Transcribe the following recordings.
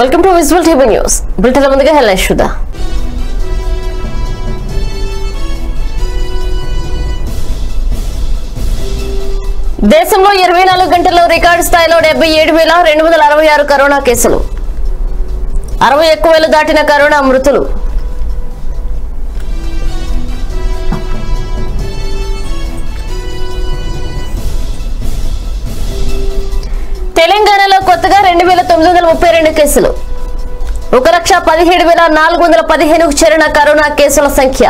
Welcome to visual TV news. Bulletin ముందుగా headlines చూద్దాం. దేశంలో 24 గంటల్లో రికార్డు స్థాయిలో 77,266 కరోనా కేసులు, 61,000 దాటిన కరోనా మృతులు. తెలంగాణలో కొత్తగా 2,932 కేసులు, 1,17,415 చేరిన కరోనా కేసుల సంఖ్య.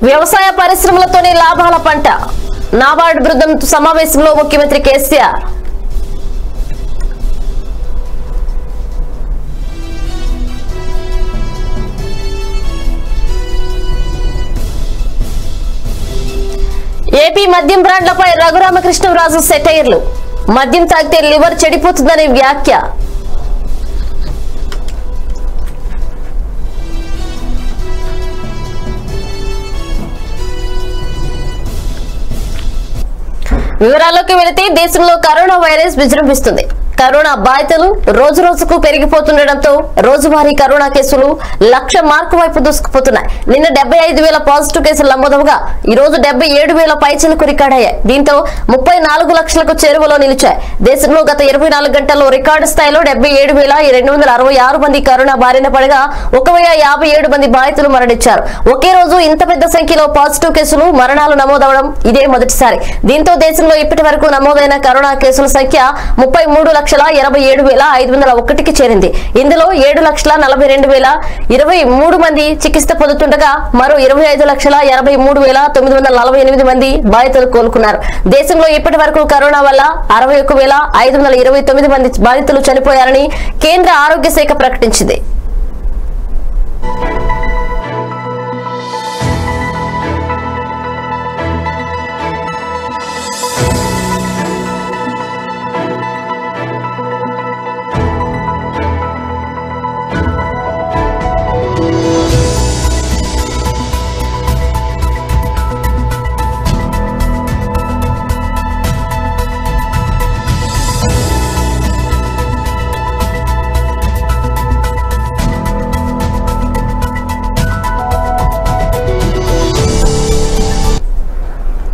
వ్యవసాయ పరిశ్రమలతోనే లాభాల పంట, నాబార్డు బృందం సమావేశంలో ముఖ్యమంత్రి కేసీఆర్. ఏపీ మద్యం బ్రాండ్లపై రఘురామకృష్ణరాజు సెటైర్లు, మద్యం తాగితే లివర్ చెడిపోతుందని వ్యాఖ్య. వివరాల్లోకి వెళితే దేశంలో కరోనా వైరస్ విజృంభిస్తుంది. కరోనా బాధితులు రోజు రోజుకు పెరిగిపోతుండటంతో రోజువారీ కరోనా కేసులు 1,00,000 మార్కు వైపు దూసుకుపోతున్నాయి. నిన్న 75,000 పాజిటివ్ కేసులు నమోదవగా ఈ రోజు 77,000 పైచిలకు రికార్డయ్యాయి. దీంతో 34 లక్షలకు చేరువలో నిలిచాయి. దేశంలో గత 24 గంటల్లో రికార్డు స్థాయిలో 77,266 మంది కరోనా బారిన పడగా 1,057 మంది బాధితులు మరణించారు. ఒకే రోజు ఇంత పెద్ద సంఖ్యలో పాజిటివ్ కేసులు మరణాలు నమోదవడం ఇదే మొదటిసారి. దీంతో దేశంలో ఇప్పటి వరకు నమోదైన కరోనా కేసుల సంఖ్య 33,47,501కి చేరింది. ఇందులో 7,42,023 మంది చికిత్స పొందుతుండగా మరో 25,83,948 మంది బాధితులు కోలుకున్నారు. దేశంలో ఇప్పటి వరకు కరోనా వల్ల 61,529 మంది బాధితులు చనిపోయారని కేంద్ర ఆరోగ్య శాఖ ప్రకటించింది.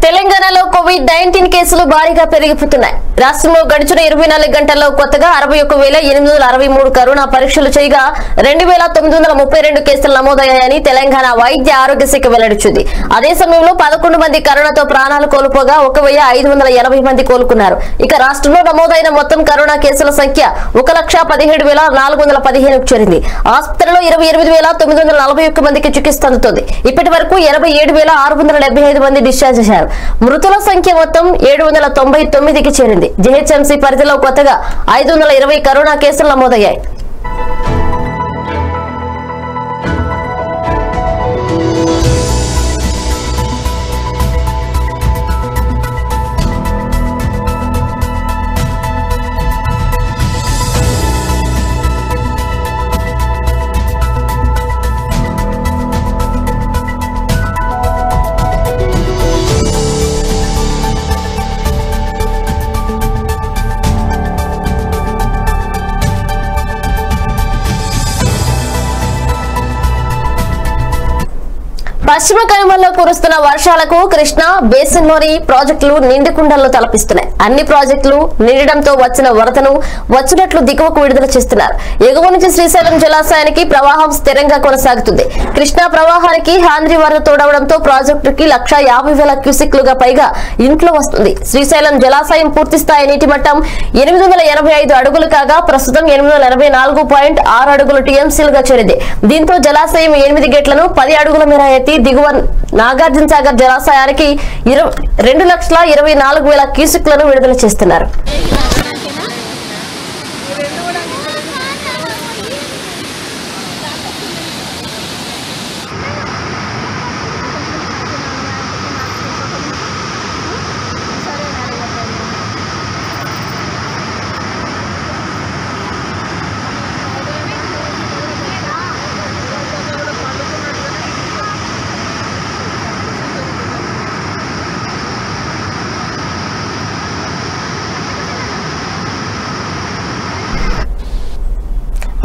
తెలంగాణలో కోవిడ్-19 కేసులు భారీగా పెరిగిపోతున్నాయి. రాష్ట్రంలో గడిచిన 24 గంటల్లో కొత్తగా 61,863 కరోనా పరీక్షలు చేయగా 2,932 కేసులు నమోదయ్యాయని తెలంగాణ వైద్య ఆరోగ్య శాఖ వెల్లడించింది. అదే సమయంలో 11 మంది కరోనాతో ప్రాణాలు కోల్పోగా 1,580 మంది కోలుకున్నారు. ఇక రాష్ట్రంలో నమోదైన మొత్తం కరోనా కేసుల సంఖ్య 1,17,415కు చేరింది. ఆసుపత్రిలో 28,941 మందికి చికిత్స అందుతోంది. ఇప్పటి వరకు 87,675 మంది డిశ్చార్జ్ అయ్యారు. మృతుల సంఖ్య మొత్తం 799కి చేరింది. జీహెచ్ఎంసీ పరిధిలో కొత్తగా 520 కరోనా కేసులు నమోదయ్యాయి. పశ్చిమ కనుమల్లో కురుస్తున్న వర్షాలకు కృష్ణా బేసిన్లోని ప్రాజెక్టులు నిండుకుండల్లో తలపిస్తున్నాయి. అన్ని ప్రాజెక్టులు నిండడంతో వచ్చిన వరదను వచ్చినట్లు దిగువకు విడుదల చేస్తున్నారు. ఎగువ నుంచి శ్రీశైలం జలాశయానికి ప్రవాహం స్థిరంగా కొనసాగుతుంది. కృష్ణా ప్రవాహానికి హాంద్రి వరద తోడవడంతో ప్రాజెక్టుకి 1,50,000 క్యూసెక్లుగా పైగా ఇంట్లో వస్తుంది. శ్రీశైలం జలాశయం పూర్తిస్థాయి నీటి మట్టం 885 అడుగులు కాగా ప్రస్తుతం 884.6 అడుగులు టీఎంసీలుగా చేరింది. దీంతో జలాశయం 8 గేట్లను 10 అడుగుల మేర ఎత్తి దిగువ నాగార్జున సాగర్ జలాశయానికి 2,24,000 క్యూసెక్లను విడుదల చేస్తున్నారు.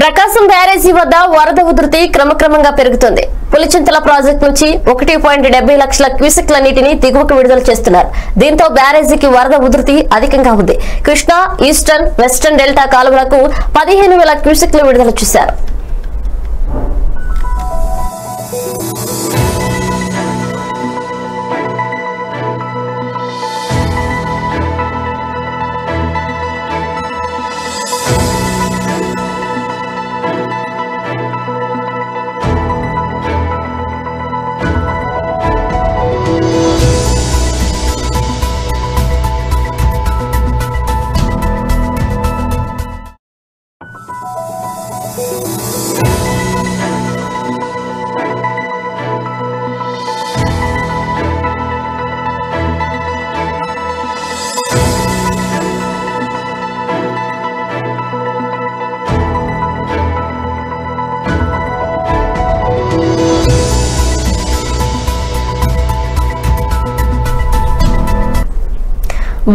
ప్రకాశం బ్యారేజీ వద్ద వరద ఉధృతి క్రమక్రమంగా పెరుగుతుంది. పులిచింతల ప్రాజెక్టు నుంచి 1.70 లక్షల క్యూసెక్ల నీటిని దిగువకు విడుదల చేస్తున్నారు. దీంతో బ్యారేజీకి వరద ఉధృతి అధికంగా ఉంది. కృష్ణా, ఈస్టర్న్, వెస్టర్న్ డెల్టా కాలువలకు 15,000 క్యూసెక్లు విడుదల చేశారు.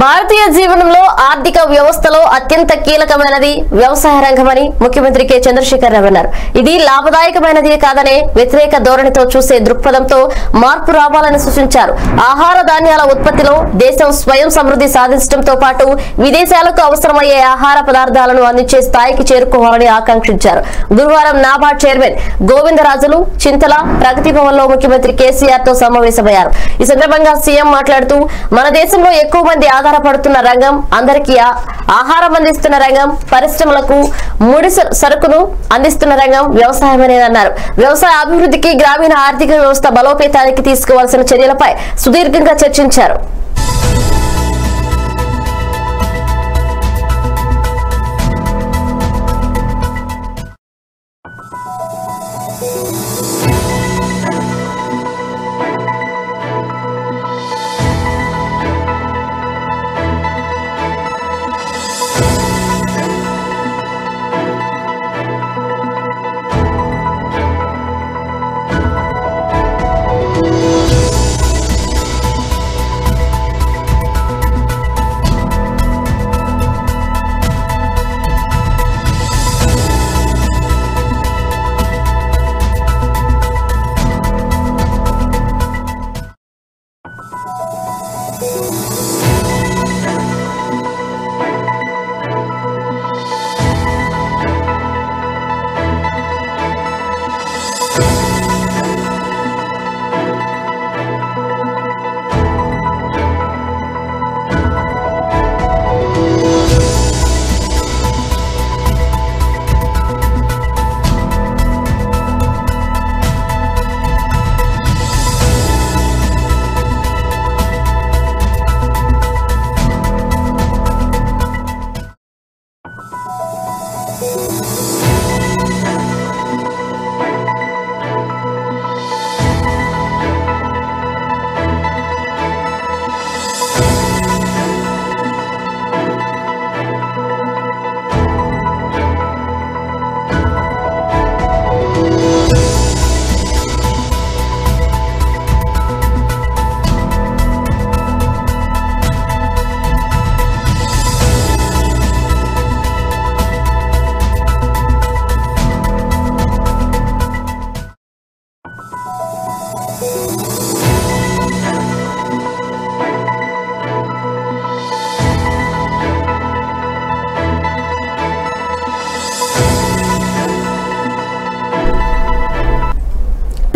భారతీయ జీవనంలో ఆర్థిక వ్యవస్థలో అత్యంత కీలకమైనది వ్యవసాయ రంగమని ముఖ్యమంత్రి కె చంద్రశేఖర్ రావు అన్నారు. ఇది లాభదాయకమైనది కాదనే వ్యతిరేక ధోరణితో చూసే దృక్పథంతో మార్పు రావాలని సూచించారు. ఆహార ధాన్యాల ఉత్పత్తిలో దేశం స్వయం సమృద్ధి సాధించడంతో పాటు విదేశాలకు అవసరమయ్యే ఆహార పదార్థాలను అందించే స్థాయికి చేరుకోవాలని ఆకాంక్షించారు. గురువారం నాబార్డ్ చైర్మన్ గోవిందరాజులు చింతల ప్రగతి భవన్ లో ముఖ్యమంత్రి కేసీఆర్ తో సమావేశమయ్యారు. ఈ సందర్భంగా సీఎం మాట్లాడుతూ మన దేశంలో ఎక్కువ మంది ఆధారపడుతున్న రంగం, అందరికీ ఆహారం అందిస్తున్న రంగం, పరిశ్రమలకు ముడి సరుకును అందిస్తున్న రంగం వ్యవసాయమేనన్నారు. వ్యవసాయ అభివృద్ధికి, గ్రామీణ ఆర్థిక వ్యవస్థ బలోపేతానికి తీసుకోవాల్సిన చర్యలపై సుదీర్ఘంగా చర్చించారు.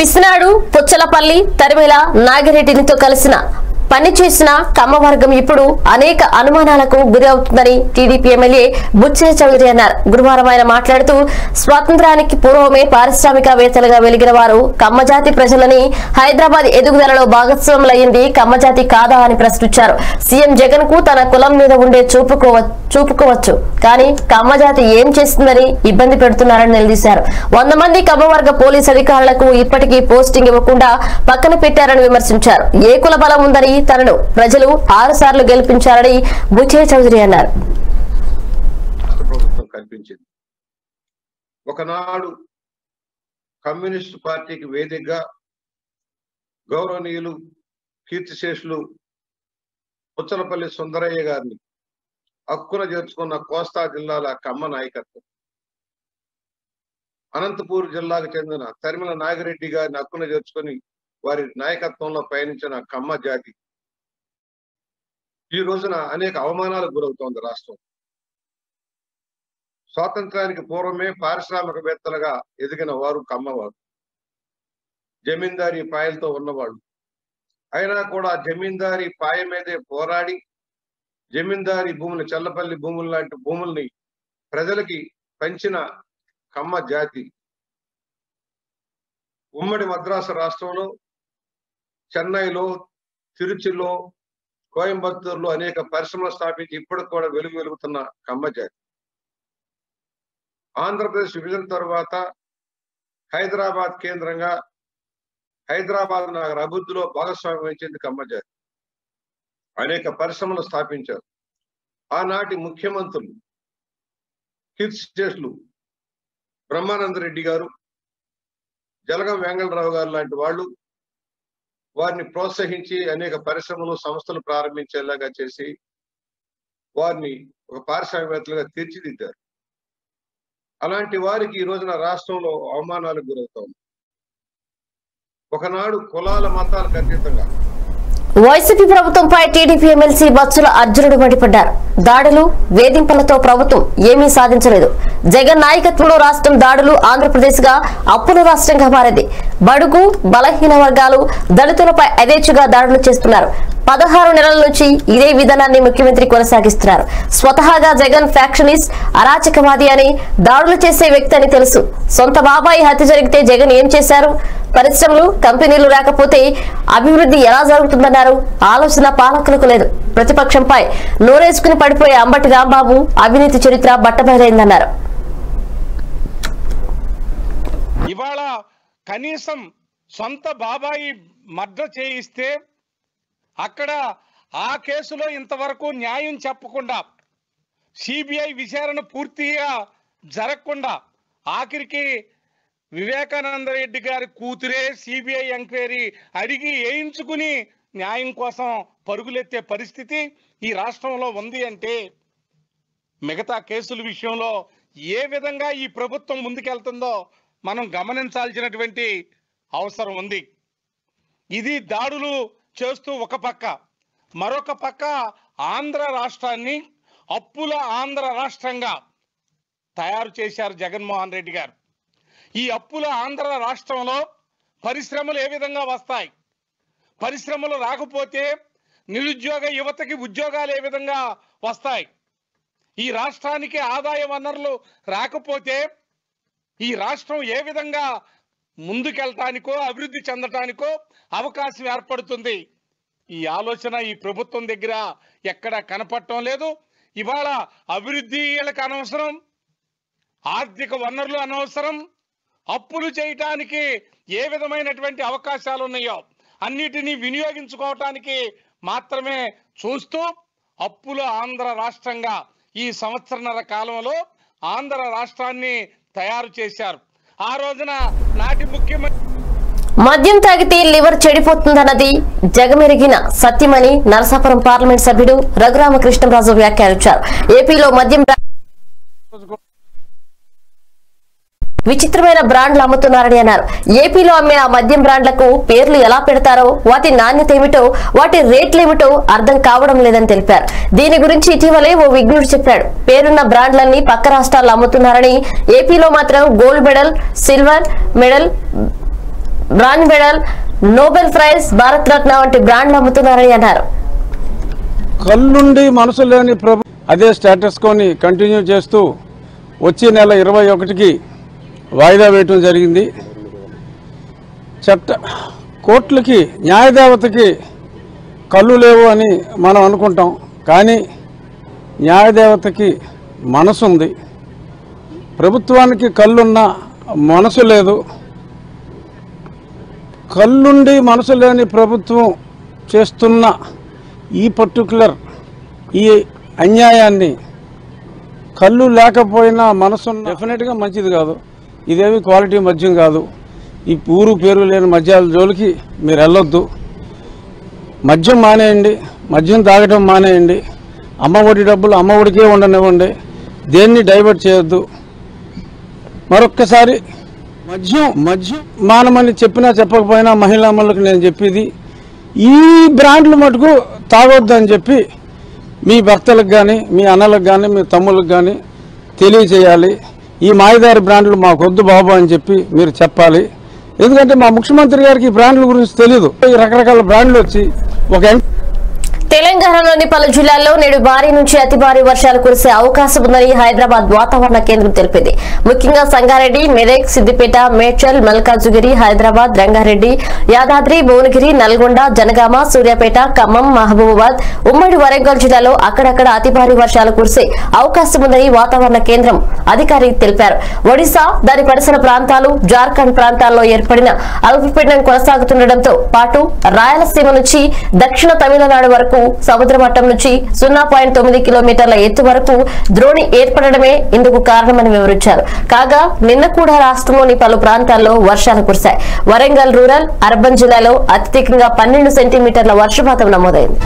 పిసినాడు, పుచ్చలపల్లి, తరిమేల, నాగిరెడ్డినితో కలిసిన పని చేసిన కమ్మ వర్గం ఇప్పుడు అనేక అనుమానాలకు గురి అవుతుందని టీడీపీ ఎమ్మెల్యే బుచ్చయ్య చౌదరి అన్నారు. గురువారం ఆయన మాట్లాడుతూ స్వాతంత్ర్యానికి పూర్వమే పారిశ్రామికవేత్తలుగా వెలిగిన వారు కమ్మజాతి ప్రజలని హైదరాబాద్ ఎదుగుదలలో భాగస్వాములయ్యింది కమ్మజాతి కాదా అని ప్రశ్నించారు. సీఎం జగన్ కు తన కులం మీద ఉండే చూపుకోవచ్చు, కానీ కమ్మజాతి ఏం చేస్తుందని ఇబ్బంది పెడుతున్నారని నిలదీశారు. 100 మంది కమ్మవర్గ పోలీసు అధికారులకు ఇప్పటికీ పోస్టింగ్ ఇవ్వకుండా పక్కన పెట్టారని విమర్శించారు. ఏ కుల బలం ఉందని తనను ప్రజలు 6 సార్లు గెలిపించారని బుచ్చయ్య చౌదరి అన్నారు. ప్రభుత్వం కల్పించింది. ఒకనాడు కమ్యూనిస్టు పార్టీకి వేదికగా గౌరవనీయులు కీర్తిశేషులు పుచ్చలపల్లి సుందరయ్య గారిని హక్కున చేర్చుకున్న కోస్తా జిల్లాల కమ్మ నాయకత్వం అనంతపూర్ జిల్లాకు చెందిన తరిమల నాగిరెడ్డి గారిని హక్కున చేర్చుకొని వారి నాయకత్వంలో పయనించిన కమ్మ జాతి ఈ రోజున అనేక అవమానాలకు గురవుతోంది రాష్ట్రం. స్వాతంత్రానికి పూర్వమే పారిశ్రామికవేత్తలుగా ఎదిగిన వారు కమ్మవారు, జమీందారీ పాయలతో ఉన్నవాళ్ళు. అయినా కూడా జమీందారీ పాయ మీదే పోరాడి జమీందారీ భూములు, చల్లపల్లి భూములు లాంటి భూముల్ని ప్రజలకి పంచిన కమ్మ జాతి ఉమ్మడి మద్రాసు రాష్ట్రంలో, చెన్నైలో, తిరుచిలో, కోయంబత్తూరులో అనేక పరిశ్రమలు స్థాపించి ఇప్పటికి కూడా వెలుగుతున్న కమ్మ జాతి. ఆంధ్రప్రదేశ్ విభజన తర్వాత హైదరాబాద్ కేంద్రంగా హైదరాబాద్ నగర అభివృద్ధిలో భాగస్వామ్యం వహించింది కమ్మ జాతి. అనేక పరిశ్రమలు స్థాపించారు. ఆనాటి ముఖ్యమంత్రులు కీర్తిశేషులు బ్రహ్మానందరెడ్డి గారు, జలగం వెంగళరావు గారు లాంటి వాళ్ళు వారిని ప్రోత్సహించి అనేక పరిశ్రమలు, సంస్థలు ప్రారంభించేలాగా చేసి వారిని ఒక పారిశ్రామికవేత్తలుగా తీర్చిదిద్దారు. అలాంటి వారికి ఈ రోజున రాష్ట్రంలో అవమానాలకు గురవుతోంది. ఒకనాడు కులాల మతాలకు అతీతంగా వైసీపీ ప్రభుత్వంపై టీడీపీ ఎమ్మెల్సీ బచ్చుల అర్జునుడు మండిపడ్డారు. దాడులు, వేధింపులతో ప్రభుత్వం ఏమీ సాధించలేదు. జగన్ నాయకత్వంలో రాష్ట్రం దాడులు ఆంధ్రప్రదేశ్ గా అప్పుల రాష్ట్రంగా మారింది. బడుగు, బలహీన వర్గాలు, దళితులపై యథేచ్ఛగా దాడులు చేస్తున్నారు. 16 నెలల నుంచి ఇదే విధానాన్ని ముఖ్యమంత్రి కొనసాగిస్తున్నారు. స్వతహాగా జగన్ ఫ్యాక్షనిస్ట్, అరాచకవాది అని, దాడులు చేసే వ్యక్తి అని తెలుసు. సొంత బాబాయి హత్య జరిగితే జగన్ ఏం చేశారు? పరిశ్రమలు, కంపెనీలు రాకపోతే అభివృద్ధి ఎలా జరుగుతుందన్నారు. ఆలోచన పాలకులకు లేదు. ప్రతిపక్షంపై నోరేసుకుని పడిపోయే అంబటి రాంబాబు అవినీతి చరిత్ర బట్టబయలైందన్నారు. ఇవాళ కనీసం సొంత బాబాయి మర్డర్ చేయిస్తే అక్కడ ఆ కేసులో ఇంతవరకు న్యాయం చెప్పకుండా, సిబిఐ విచారణ పూర్తిగా జరగకుండా, ఆఖరికి వివేకానంద రెడ్డి గారి కూతురే సిబిఐ ఎంక్వైరీ అడిగి వేయించుకుని న్యాయం కోసం పరుగులెత్తే పరిస్థితి ఈ రాష్ట్రంలో ఉంది అంటే మిగతా కేసుల విషయంలో ఏ విధంగా ఈ ప్రభుత్వం ముందుకెళ్తుందో మనం గమనించాల్సినటువంటి అవసరం ఉంది. ఇది దాడులు చేస్తూ ఒక పక్క, మరొక పక్క ఆంధ్ర రాష్ట్రాన్ని అప్పుల ఆంధ్ర రాష్ట్రంగా తయారు చేశారు జగన్మోహన్ రెడ్డి గారు. ఈ అప్పుల ఆంధ్ర రాష్ట్రంలో పరిశ్రమలు ఏ విధంగా వస్తాయి? పరిశ్రమలు రాకపోతే నిరుద్యోగ యువతకి ఉద్యోగాలు ఏ విధంగా వస్తాయి? ఈ రాష్ట్రానికి ఆదాయ వనరులు రాకపోతే ఈ రాష్ట్రం ఏ విధంగా ముందుకెళ్ళటానికో అభివృద్ధి చెందటానికో అవకాశం ఏర్పడుతుంది? ఈ ఆలోచన ఈ ప్రభుత్వం దగ్గర ఎక్కడ కనపడటం లేదు. ఇవాళ అభివృద్ధి వీళ్ళకి అనవసరం, ఆర్థిక వనరులు అనవసరం, అప్పులు చేయటానికి ఏ విధమైనటువంటి అవకాశాలు ఉన్నాయో అన్నిటినీ వినియోగించుకోవటానికి మాత్రమే చూస్తూ అప్పుల ఆంధ్ర రాష్ట్రంగా ఈ సంవత్సరన్నర కాలంలో ఆంధ్ర రాష్ట్రాన్ని తయారు చేశారు. ఆ రోజున నాటి ముఖ్యమంత్రి మద్యం తాగితే లివర్ చెడిపోతుందన్నది జగమెరిగిన సత్యమని నరసాపురం పార్లమెంట్ సభ్యుడు రఘురామకృష్ణరాజు వ్యాఖ్యానించారు. ఏపీలో మద్యం విచిత్రమైన బ్రాండ్లు అమ్ముతున్నారని అన్నారు. ఏపీలో అమ్మే ఆ మద్యం బ్రాండ్లకు పేర్లు ఎలా పెడతారో, వాటి నాణ్యత ఏమిటో, వాటి రేట్లు ఏమిటో అర్థం కావడం లేదని తెలిపారు. దీని గురించి ఇటీవలే ఓ విజ్ఞుడు చెప్పాడు. పేరున్న బ్రాండ్లన్నీ పక్క రాష్ట్రాల్లో అమ్ముతున్నారని, ఏపీలో మాత్రం gold medal, silver medal, bronze medal, Nobel prize, Bharat Ratna వంటి బ్రాండ్లు అమ్ముతున్నారని అన్నారు. కళ్ళుండి మనసు లేని ప్రభు అదే స్టేటస్ కోని కంటిన్యూ చేస్తూ వచ్చే నెల 21కి వాయిదా వేయటం జరిగింది. కోర్టులకి, న్యాయదేవతకి కళ్ళు లేవు అని మనం అనుకుంటాం, కానీ న్యాయదేవతకి మనసు ఉంది. ప్రభుత్వానికి కళ్ళున్న మనసు లేదు. కళ్ళుండి మనసు లేని ప్రభుత్వం చేస్తున్న ఈ పర్టికులర్ ఈ అన్యాయాన్ని కళ్ళు లేకపోయినా మనసున్న డెఫినెట్గా మంచిది కాదు. ఇదేమి క్వాలిటీ మద్యం కాదు. ఈ ఊరు పేరు లేని మద్యాల జోలికి మీరు వెళ్ళొద్దు. మద్యం మానేయండి, మద్యం తాగడం మానేయండి. అమ్మఒడి డబ్బులు అమ్మఒడికే ఉండనివ్వండి, దేన్ని డైవర్ట్ చేయొద్దు. మరొక్కసారి మద్యం మానమని చెప్పినా చెప్పకపోయినా మహిళామణులకు నేను చెప్పేది ఈ బ్రాండ్లు మటుకు తాగొద్దని చెప్పి మీ భర్తలకు కానీ మీ అన్నలకు కానీ మీ తమ్ముళ్ళకి కానీ తెలియజేయాలి. ఈ మాయదారి బ్రాండ్లు మాకొద్దు బాబు అని చెప్పి మీరు చెప్పాలి. ఎందుకంటే మా ముఖ్యమంత్రి గారికి ఈ బ్రాండ్ల గురించి తెలియదు. ఈ రకరకాల బ్రాండ్లు వచ్చి ఒక తెలంగాణలోని పలు జిల్లాల్లో నేడు భారీ నుంచి అతి భారీ వర్షాలు కురిసే అవకాశం ఉందని హైదరాబాద్ వాతావరణ కేంద్రం తెలిపింది. ముఖ్యంగా సంగారెడ్డి, మెదక్, సిద్దిపేట, మేడ్చల్, మల్కాజ్గిరి, హైదరాబాద్, రంగారెడ్డి, యాదాద్రి, భువనగిరి, నల్గొండ, జనగామ, సూర్యాపేట, ఖమ్మం, మహబూబాబాద్, ఉమ్మడి వరంగల్ జిల్లాలో అక్కడక్కడ అతి భారీ వర్షాలు కురిసే అవకాశం ఉందని వాతావరణ కేంద్రం అధికారి తెలిపారు. ఒడిశా, దాని పరిసర ప్రాంతాలు, జార్ఖండ్ ప్రాంతాల్లో ఏర్పడిన అల్పపీడనం కొనసాగుతుండటంతో పాటు రాయలసీమ నుంచి దక్షిణ తమిళనాడు వరకు సముద్ర మట్టం నుంచి 0.9 కిలోమీటర్ల ఎత్తు వరకు ద్రోణి ఏర్పడడమే ఇందుకు కారణమని వివరించారు. కాగా నిన్న కూడా రాష్ట్రంలోని పలు ప్రాంతాల్లో వర్షాలు కురిశాయి. వరంగల్ రూరల్, అర్బన్ జిల్లాలో అత్యధికంగా 12 సెంటీమీటర్ల వర్షపాతం నమోదైంది.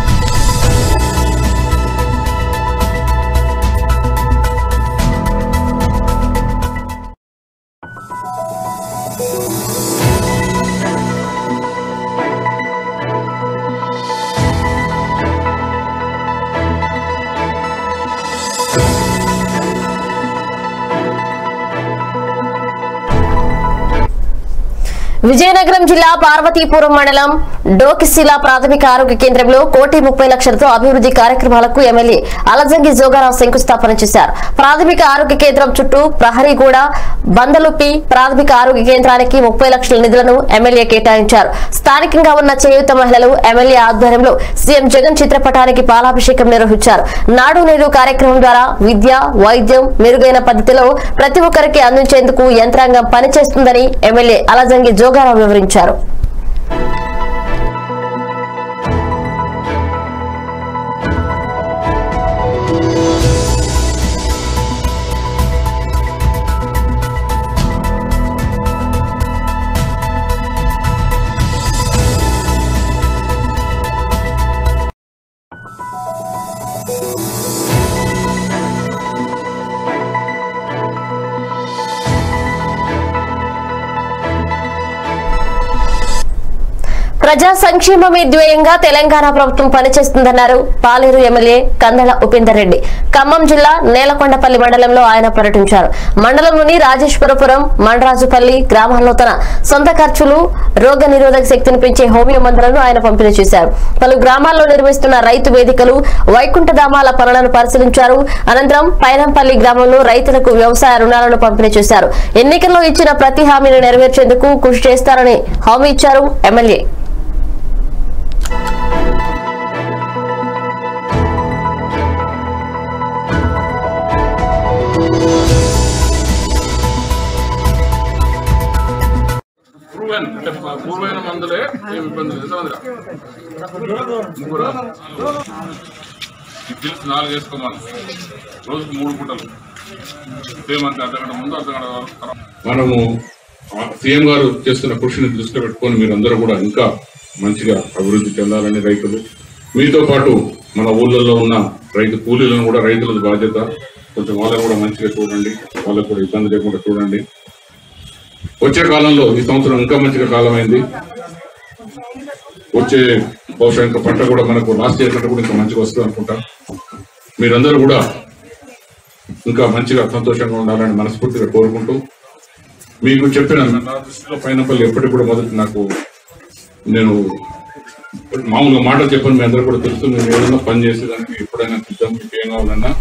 విజయనగరం జిల్లా పార్వతీపురం మండలం డోకిశిల ప్రాథమిక ఆరోగ్య కేంద్రంలో 1,30,00,000తో అభివృద్ధి కార్యక్రమాలకు ఎమ్మెల్యే అలజంగి జోగారావు శంకుస్థాపన చేశారు. ప్రాథమిక ఆరోగ్య కేంద్రం చుట్టూ ప్రహరీగూడ, బందలుపి ప్రాథమిక ఆరోగ్య కేంద్రానికి 30 లక్షల నిధులను ఎమ్మెల్యే కేటాయించారు. స్థానికంగా ఉన్న చేయూత మహిళలు ఎమ్మెల్యే ఆధ్వర్యంలో సీఎం జగన్ చిత్రపటానికి పాలాభిషేకం నిర్వహించారు. నాడు నేడు కార్యక్రమం ద్వారా విద్య, వైద్యం మెరుగైన పద్ధతిలో ప్రతి ఒక్కరికి అందించేందుకు యంత్రాంగం పనిచేస్తుందని ఎమ్మెల్యే అలజంగి జోగారావు వివరించారు. ప్రజా సంక్షేమమే ధ్యేయంగా తెలంగాణ ప్రభుత్వం పనిచేస్తుందన్నారు పాలేరు ఎమ్మెల్యే కందల ఉపేందర్ రెడ్డి. ఖమ్మం జిల్లా నేలకొండపల్లి మండలంలో ఆయన పర్యటించారు. మండలంలోని రాజేశ్వరపురం, మండరాజుపల్లి గ్రామాల్లో తన సొంత ఖర్చులు రోగ నిరోధక శక్తిని పెంచే హోమియో మందులను ఆయన పంపిణీ చేశారు. పలు గ్రామాల్లో నిర్వహిస్తున్న రైతు వేదికలు, వైకుంఠధామాల పనులను పరిశీలించారు. అనంతరం పైనంపల్లి గ్రామంలో రైతులకు వ్యవసాయ రుణాలను పంపిణీ చేశారు. ఎన్నికల్లో ఇచ్చిన ప్రతి హామీని నెరవేర్చేందుకు కృషి చేస్తారని హామీ ఇచ్చారు ఎమ్మెల్యే. పూర్వైన మందులే ఏమి ఇబ్బంది లేదు. ముగ్గురు పిలిచి 4 వేసుకోమని రోజుకు 3 పూటలు సేమంటే అర్ధగంట ముందు అర్ధగంట తర్వాత. మనము సీఎం గారు చేస్తున్న కృషిని దృష్టిలో పెట్టుకొని మీరందరూ కూడా ఇంకా మంచిగా అభివృద్ధి చెందాలని రైతులు, మీతో పాటు మన ఊళ్ళల్లో ఉన్న రైతు కూలీలను కూడా రైతుల బాధ్యత, కొంచెం వాళ్ళని కూడా మంచిగా చూడండి, వాళ్ళకు కూడా ఇబ్బంది లేకుండా చూడండి. వచ్చే కాలంలో ఈ సంవత్సరం ఇంకా మంచిగా కాలమైంది. వచ్చే బహుశా ఇంకా పంట కూడా మనకు లాస్ట్ ఇయర్ కంటే కూడా ఇంకా మంచిగా వస్తుంది అనుకుంటా. మీరందరూ కూడా ఇంకా మంచిగా సంతోషంగా ఉండాలని మనస్ఫూర్తిగా కోరుకుంటూ, మీకు చెప్పిన నా దృష్టిలో పైనపల్లి ఎప్పటికి కూడా మొదటి నేను మామూలుగా మాటలు చెప్పని మీ అందరూ కూడా తెలుసు. నేను ఏదైనా పని చేసేదానికి ఎప్పుడైనా సిద్ధం, మీకు ఏం కావాలన్నా.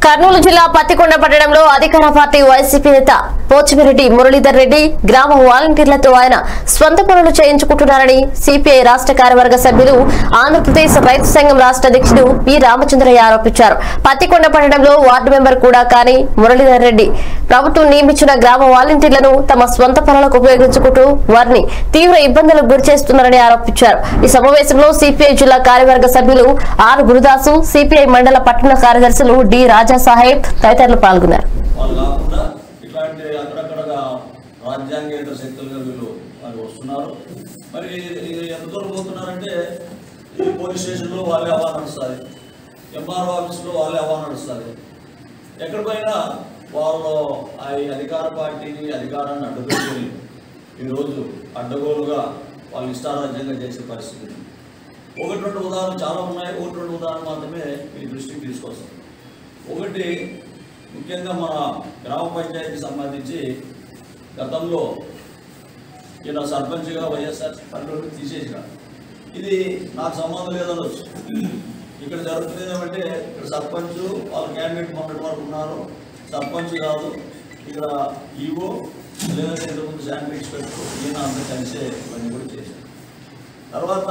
కర్నూలు జిల్లా పత్తికొండ పట్టణంలో అధికార పార్టీ వైసీపీ నేత పోచిమిరెడ్డి మురళీధర్ రెడ్డి గ్రామ వాలంటీర్లతో ఆయన స్వంత పనులు చేయించుకుంటున్నారని సిపిఐ రాష్ట్ర కార్యవర్గ సభ్యులు, ఆంధ్రప్రదేశ్ రైతు సంఘం రాష్ట్ర అధ్యక్షుడు పి రామచంద్రయ్య ఆరోపించారు. పత్తికొండ పట్టణంలో వార్డు మెంబర్ కూడా కాని మురళీధర్ రెడ్డి ప్రభుత్వం నియమించిన గ్రామ వాలంటీర్లను తమ స్వంత పనులకు ఉపయోగించుకుంటూ వారిని తీవ్ర ఇబ్బందులకు గురి చేస్తున్నారని ఆరోపించారు. ఈ సమావేశంలో సిపిఐ జిల్లా కార్యవర్గ సభ్యులు ఆర్ గురుదాసు, సిపిఐ మండల పట్టణ కార్యదర్శులు డి రాజా సాహెబ్ తదితరులు పాల్గొన్నారు. రాజ్యాంగేతర శక్తులుగా వీళ్ళు వస్తున్నారు. మరి ఎంత దూరం పోతున్నారంటే ఈ పోలీస్ స్టేషన్లో వాళ్ళే ఆహ్వానం నడుస్తుంది, ఎంఆర్ఓ ఆఫీస్లో వాళ్ళే ఆహ్వానం నడుస్తుంది. ఎక్కడ పోయినా వాళ్ళు ఆ అధికార పార్టీని అధికారాన్ని అడ్డుపెట్టుకుని ఈరోజు అడ్డగోలుగా వాళ్ళు ఇష్టారాజ్యంగా చేసే పరిస్థితి. ఒకటి రెండు ఉదాహరణలు చాలా ఉన్నాయి, ఒకటి రెండు ఉదాహరణలు మాత్రమే మీ దృష్టికి తీసుకొస్తాం. ఒకటి ముఖ్యంగా మన గ్రామ పంచాయతీకి సంబంధించి గతంలో ఈయన సర్పంచ్గా వైఎస్ఆర్ పరిధిలోకి తీసేసిన, ఇది నాకు సంబంధం లేదనొచ్చు. ఇక్కడ జరుగుతుంది ఏమంటే ఇక్కడ సర్పంచ్ వాళ్ళ క్యాండిడేట్ మొన్నటి వరకు ఉన్నారు, సర్పంచ్ కాదు ఇక్కడ ఈవో లేదంటే ఇంతకుముందు శానిటరీ పెట్టు ఈయన అంతా కలిసే ఇవన్నీ కూడా చేశారు. తర్వాత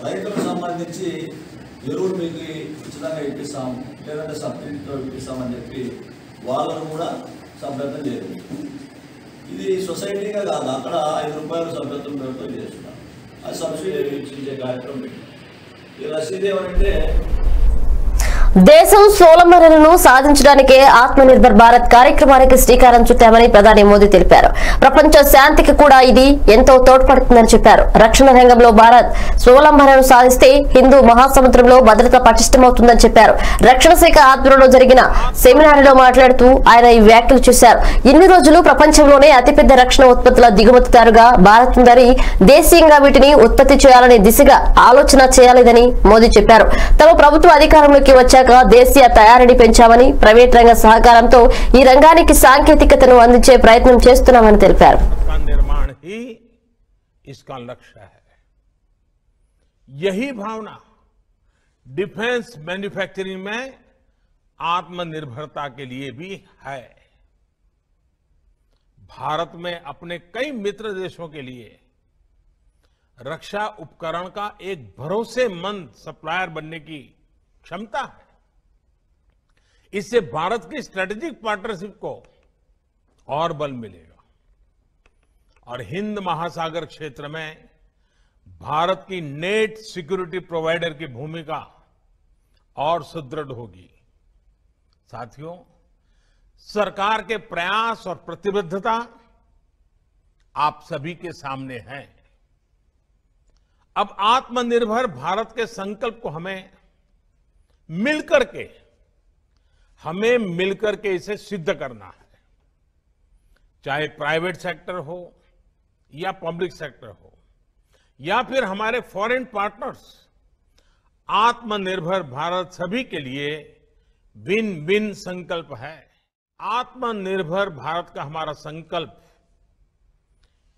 రైతులకు సంబంధించి ఎరువులు మీకు ఉచితంగా ఇప్పిస్తాం లేదంటే సబ్సిడీతో ఇప్పిస్తామని చెప్పి వాళ్ళను కూడా సభ్యత్వం చేయరు. ఇది సొసైటీగా కాదు, అక్కడ 5 రూపాయలు సభ్యత్వం పేరుతో చేస్తున్నారు. అది సబ్సిడీ ఇచ్చే కార్యక్రమం పెట్టి ఈ రసీదు ఏమంటే దేశం సోలమరణను సాధించడానికే ఆత్మనిర్భర్ భారత్ కార్యక్రమానికి శ్రీకారం చుట్టామని ప్రధాని మోదీ తెలిపారు. ప్రపంచ శాంతికి కూడా ఇది ఎంతో తోడ్పడుతుందని చెప్పారు. రక్షణ రంగంలో భారత్ సోలంబరణను సాధిస్తే హిందూ మహాసముద్రంలో భద్రత పటిష్టమవుతుందని చెప్పారు. రక్షణ శాఖ ఆధ్వర్యంలో జరిగిన సెమినార్లో మాట్లాడుతూ ఆయన ఈ వ్యాఖ్యలు చేశారు. ఇన్ని రోజులు ప్రపంచంలోనే అతిపెద్ద రక్షణ ఉత్పత్తుల దిగుమతిదారుగా భారత్ ఉందని, దేశీయంగా వీటిని ఉత్పత్తి చేయాలనే దిశగా ఆలోచన చేయాలేదని మోదీ చెప్పారు. తమ ప్రభుత్వ అధికారంలోకి వచ్చాక దేశీయ తయారీని పెంచామని, ప్రైవేట్ రంగ సహకారంతో ఈ రంగానికి సాంకేతికతను అందించే ప్రయత్నం చేస్తున్నామని తెలిపారు. निर्माण ही इसका लक्ष्य है। यही भावना डिफेंस मैन्युफैक्चरिंग में आत्मनिर्भरता के लिए भी है। भारत में अपने कई मित्र देशों के लिए रक्षा उपकरण का एक भरोसेमंद सप्लायर बनने की क्षमता है। इससे भारत की स्ट्रेटेजिक पार्टनरशिप को और बल मिलेगा और हिंद महासागर क्षेत्र में भारत की नेट सिक्योरिटी प्रोवाइडर की भूमिका और सुदृढ़ होगी। साथियों, सरकार के प्रयास और प्रतिबद्धता आप सभी के सामने है। अब आत्मनिर्भर भारत के संकल्प को हमें मिलकर के इसे सिद्ध करना है। चाहे प्राइवेट सेक्टर हो या पब्लिक सेक्टर हो या फिर हमारे फॉरेन पार्टनर्स, आत्मनिर्भर भारत सभी के लिए विन विन संकल्प है। आत्मनिर्भर भारत का हमारा संकल्प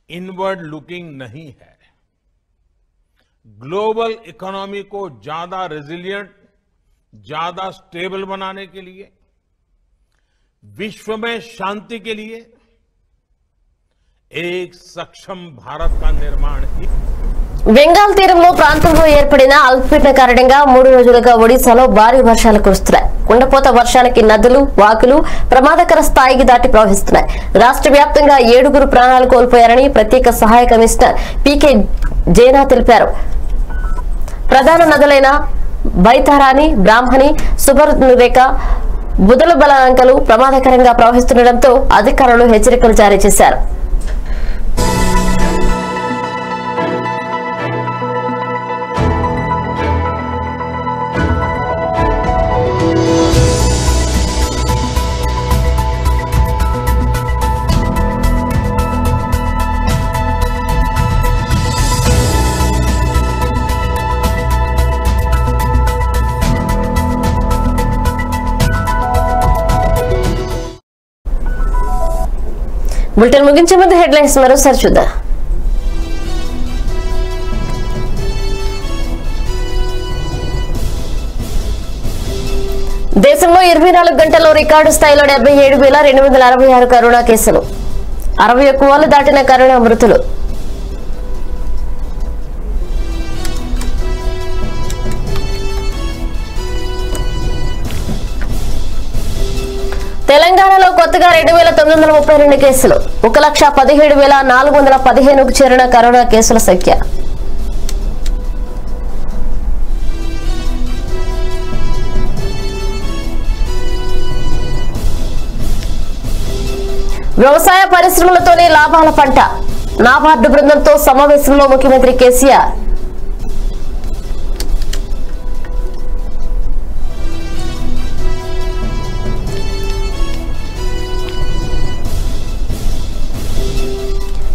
इनवर्ड लुकिंग नहीं है। ग्लोबल इकोनॉमी को ज्यादा रेजिलिएंट, ज्यादा स्टेबल बनाने के लिए, विश्व में शांति के लिए एक सक्षम भारत का निर्माण ही। బెంగాల్ తీరంలో ప్రాంతంలో ఏర్పడిన అల్పపీడన కారణంగా 3 రోజులుగా ఒడిశాలో భారీ వర్షాలు కురుస్తున్నాయి. కుండపోత వర్షానికి నదులు, వాగులు ప్రమాదకర స్థాయికి దాటి ప్రవహిస్తున్నాయి. రాష్ట్ర వ్యాప్తంగా 7 ప్రాణాలు కోల్పోయారని ప్రత్యేక సహాయ కమిషనర్ పీకే జైనా తెలిపారు. ప్రధాన నదులైన బైతారాని, బ్రాహ్మణి, సుబర్ణరేఖ, బుదలబలంకలు ప్రమాదకరంగా ప్రవహిస్తుండటంతో అధికారులు హెచ్చరికలు జారీ చేశారు. బులెటిన్ ముగించే ముందు హెడ్లైన్స్ మరోసారి చూద్దాం. దేశంలో 24 గంటల్లో రికార్డు స్థాయిలో 77,266 కరోనా కేసులు, 61,000 దాటిన కరోనా మృతులు. తెలంగాణలో కొత్తగా 2,932 కేసులు, 1,17,415కు చేరిన కరోనా కేసుల సంఖ్య. వ్యవసాయ పరిశ్రమలతోనే లాభాల పంట, నాబార్డు బృందంతో సమావేశంలో ముఖ్యమంత్రి కేసీఆర్.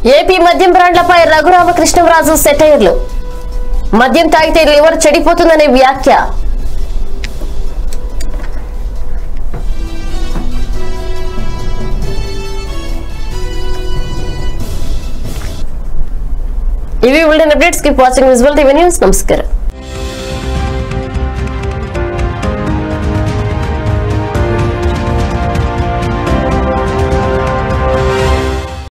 ఏపీ మద్యం బ్రాండ్లపై రఘురామకృష్ణరాజు సెటైర్లు. మద్యం తాగితే లివర్ చెడిపోతుందనే వ్యాఖ్య. ఇవి bulletin updates. Keep watching visual TV news. నమస్కారం.